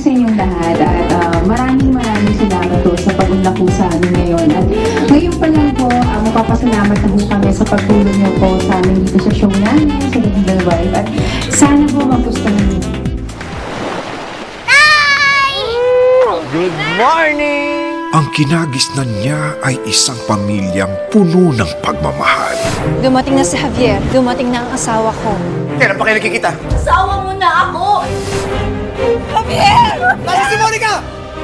sa inyong lahat at maraming salamat po sa pag-unlak po sa amin ngayon. At ngayon pa lang po, mapapasalamat na po kami sa pagtulong niyo po sa amin dito sa show namin, sa The Legal Wife. At sana po magustuhan niyo. Good morning! Ang kinagisnan niya ay isang pamilyang puno ng pagmamahal. Dumating na si Javier. Dumating na ang asawa ko. Kailan pa kayo nagkikita? Asawa mo na ako! Javier! Nasa si Monica!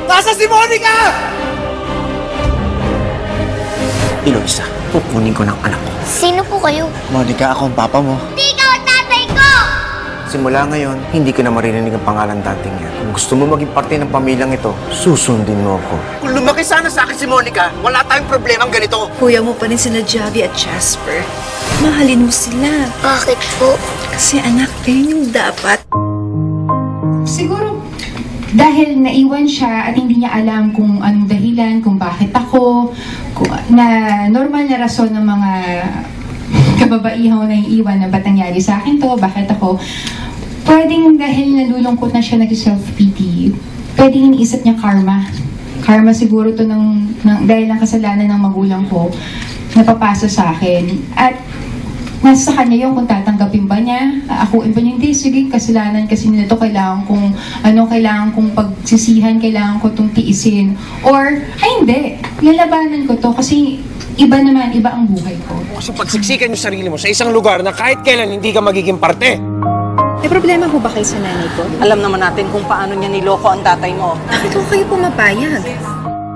Nasa si Monica! Eloisa, kukunin ko ng anak ko. Sino po kayo? Monica, ako ang papa mo. Di ikaw ang tatay ko! Simula ngayon, hindi ko na maririnig ang pangalan dating yan. Kung gusto mo maging parte ng pamilyang ito, susundin mo ako. Kung lumaki sana sa akin si Monica, wala tayong problemang ganito. Kuya mo pa rin sila Javi at Jasper. Mahalin mo sila. Bakit po? Kasi anak, kayo yung dapat. Siguro dahil naiwan siya at hindi niya alam kung anong dahilan, kung bakit ako, na normal na rason ng mga kababaihaw na iiwan na ba't nangyari sa akin to, bakit ako, pwedeng dahil nalulungkot na siya nag-self-pity, pwedeng iniisip niya karma. Karma siguro to dahil ang kasalanan ng magulang ko napapasa sa akin. At nasa kanya yun kung tatanggapin ba niya, akuin ba niya, hindi, sige, kasalanan kasi nito, kailangan kong pagsisihan, kailangan ko itong tiisin. Or, ay hindi, lalabanan ko to kasi iba ang buhay ko. Kasi pagsiksikan yung sarili mo sa isang lugar na kahit kailan hindi ka magiging parte. May problema ho ba kayo sa nanay ko? Alam naman natin kung paano niya niloko ang tatay mo. Bakit ho kayo pumapayag?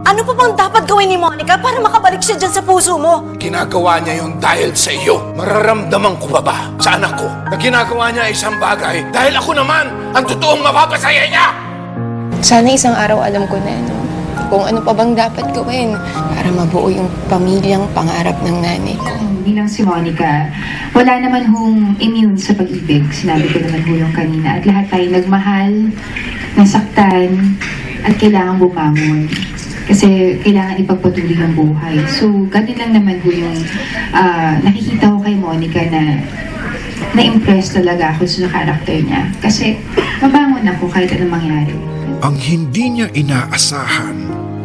Ano pa bang dapat gawin ni Monica para makabalik siya dyan sa puso mo? Ginagawa niya yun dahil sa iyo. Mararamdaman ko ba sa anak ko na ginagawa niya isang bagay dahil ako naman ang totoong mapapasaya niya? Sana isang araw alam ko na kung ano pa bang dapat gawin para mabuo yung pamilyang pangarap ng nanay ko. Bilang si Monica, wala naman hong immune sa pag-ibig. Sinabi ko naman hulong kanina. At lahat tayo nagmahal, nasaktan, at kailangan bumangon. Kasi kailangan ipagpatuloy ang buhay. So, ganun lang naman ho yung nakikita ko kay Monica na na-impress talaga ako sa karakter niya. Kasi mabangon ako kahit anong mangyari. Ang hindi niya inaasahan,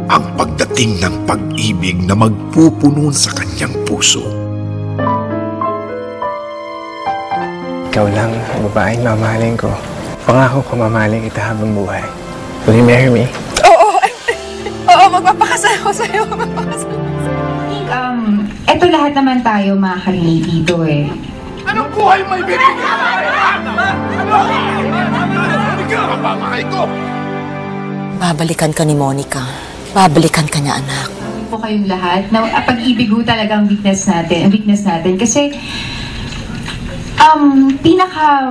ang pagdating ng pag-ibig na magpupuno sa kanyang puso. Ikaw lang ang babaeng mamahalin ko. Pangako ko mamahalin kita habang buhay. Will you marry me? Oo, magpapakasal ako sa'yo. Eto lahat naman tayo makakarinig dito eh. Anong buhay may bibigyan? Monica, ang pamahay ko! Babalikan ka ni Monica. Babalikan ka niya, anak. Po kayong lahat na pag-ibig ho talaga ang weakness natin. Kasi pinaka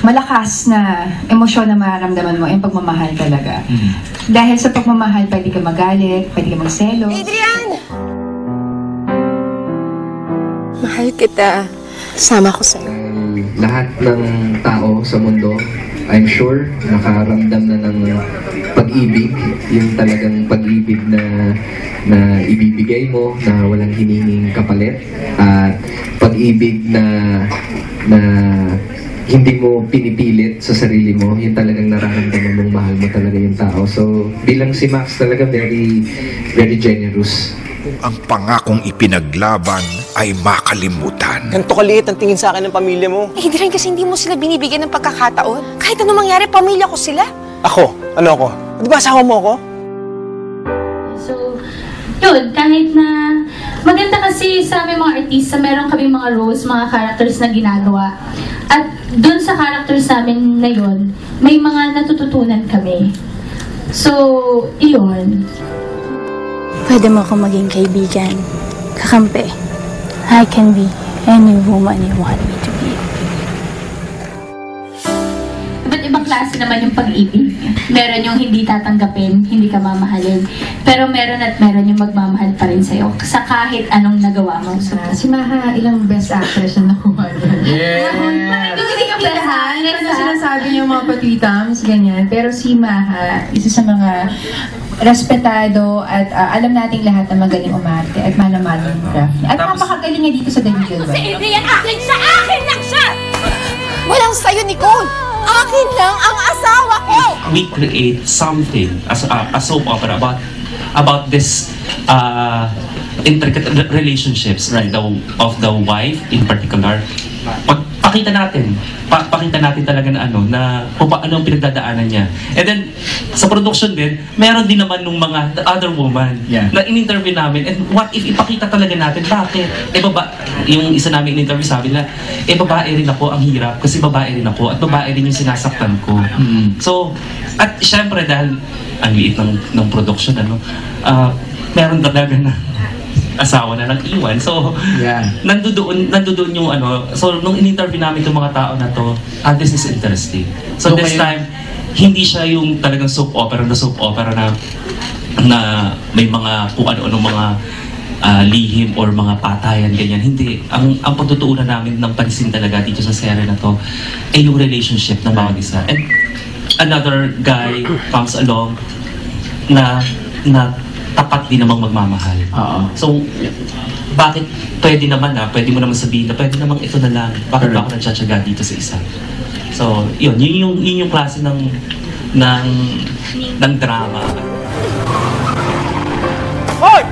malakas na emosyon na mararamdaman mo yung pagmamahal talaga. Dahil sa pagmamahal, pwede ka magalit, pwede ka magselos. Adrian! Mahal kita. Sama ko sa'yo. Lahat ng tao sa mundo, I'm sure, nakaramdam na ng pag-ibig, yung talagang pag-ibig na ibibigay mo, na walang hinihing kapalit, at pag-ibig na hindi mo pinipilit sa sarili mo, yung talagang nararamdaman mong mahal mo talaga yung tao. So, bilang si Max talaga very, very generous. Ang pangakong ipinaglaban ay makalimutan. Ganito kaliit ang tingin sa akin ng pamilya mo. Adrian, kasi hindi mo sila binibigyan ng pagkakataon. Kahit ano mangyari, pamilya ko sila. Ako? Ano ako? Di ba asawa mo ako? So, yun, kahit na maganda kasi sa aming mga artista, meron kami mga roles, mga characters na ginagawa. At dun sa characters namin na yun, may mga natututunan kami. So, iyon. Pwede mo akong maging kaibigan. Kakampi. I can be any woman you want me to be. Iba't ibang klase naman yung pag-ibig. Meron yung hindi tatanggapin, hindi ka mamahalin. Pero meron yung magmamahal pa rin sa'yo sa kahit anong nagawa mo. So, Si Maha, ilang best actress na nakuha niya. hindi ka Lahat, ano sinasabi niyo mga patwitams, ganyan. Pero si Maha, isa sa mga respetado at alam nating lahat na magaling umarte at mahal yung craft niya. At napakagaling niya dito sa The Legal Wife. Si Adrian, akin sa akin lang siya! Walang sayo, Nicole! Akin lang ang asawa ko! We create something as a soap opera about this intricate relationships, right? Of the wife in particular. Pakita natin talaga na kung paano ang pinagdadaanan niya. And then sa production din, meron din naman nung mga the other woman na in-interview namin. And what if ipakita talaga natin bakit? Yung isa namin in-interview sabi nila, babae rin ako, ang hirap kasi babae rin ako at babae rin yung sinasaktan ko. So, at syempre dahil ang liit ng production, meron talaga na asawa na nag-iwan. So, nandoon yung so, nung in-interview namin itong mga tao na to, this is interesting. So, this time, hindi siya yung talagang soap opera na may mga kung ano-ano mga lihim or mga patayan, ganyan. Hindi. Ang pagtutuunan namin ng pansin talaga dito sa serye na to ay yung relationship ng bawat isa. And another guy comes along na tapat din namang magmamahal. So, bakit pwede naman pwede mo naman sabihin na pwede namang ito na lang. Bakit ba ako nagtsatsaga dito sa isa? So, yun yung klase ng drama. Hoy!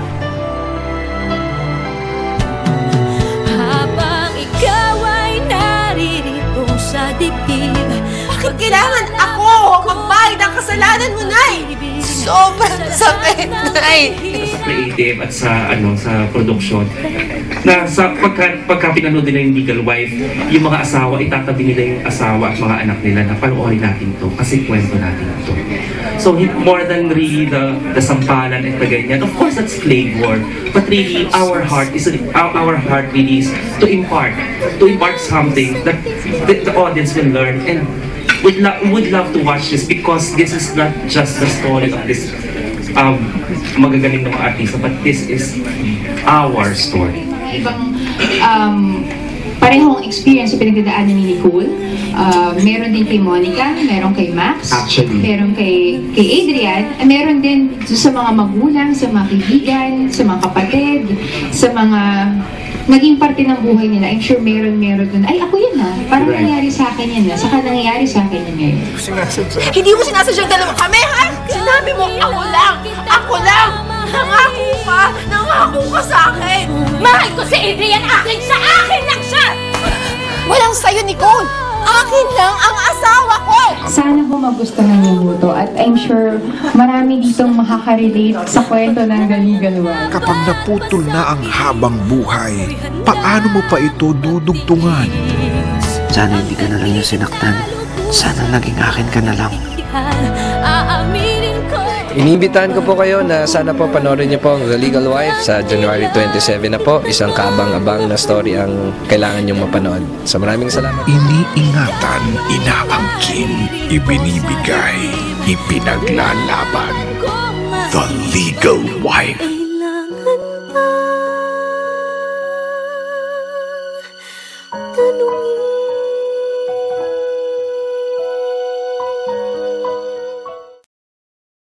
Habang ikaw ay naririto sa dibdib, bakit kailangan ako magbayad ng kasalanan mo, Nay? Sobrang sakit, Nay! Sa creative at sa production na sa pagka pinanood nila yung Legal Wife, yung mga asawa, itatabi nila yung asawa at mga anak nila na panoorin natin to kasi kwento natin to. So more than really the sampalan at the ganyan, of course that's slave war, but really our heart really is to impart something that the audience will learn and would love to watch this because this is not just the story of this magagaling ng mga artista, but this is our story. Ibang parehong experience sa pinagdadaanan ni Nicole. Meron din kay Monica, meron kay Max, meron kay Adrian, meron din sa mga magulang, sa mga kaibigan, sa mga kapatid, sa mga naging parte ng buhay nila. I'm sure meron dun, ay ako yan parang nangyari sa akin yan saka nangyayari sa akin yan ngayon. Hindi mo sinasadyang dalawa kami, ha? Sinabi mo, ako lang! Nangako ka sa akin! Mahal ko si Adrian, sa akin lang siya! Walang sayo, Nicole! Akin lang ang asawa ko! Sana po magustuhan niyo po to at I'm sure marami ditong makaka-relate sa kwento ng Galigaluan. Kapag naputol na ang habang buhay, paano mo pa ito dudugtungan? Sana hindi ka na lang yung sinaktan. Sana naging akin ka na lang. Iniimbitahan ko po kayo na sana po panoorin niyo po ang The Legal Wife sa January 27 na po. Isang kaabang-abang na story ang kailangan niyong mapanood. So maraming salamat. Iniingatan, inaangkin, ibinibigay, ipinaglalaban. The Legal Wife. Tanungin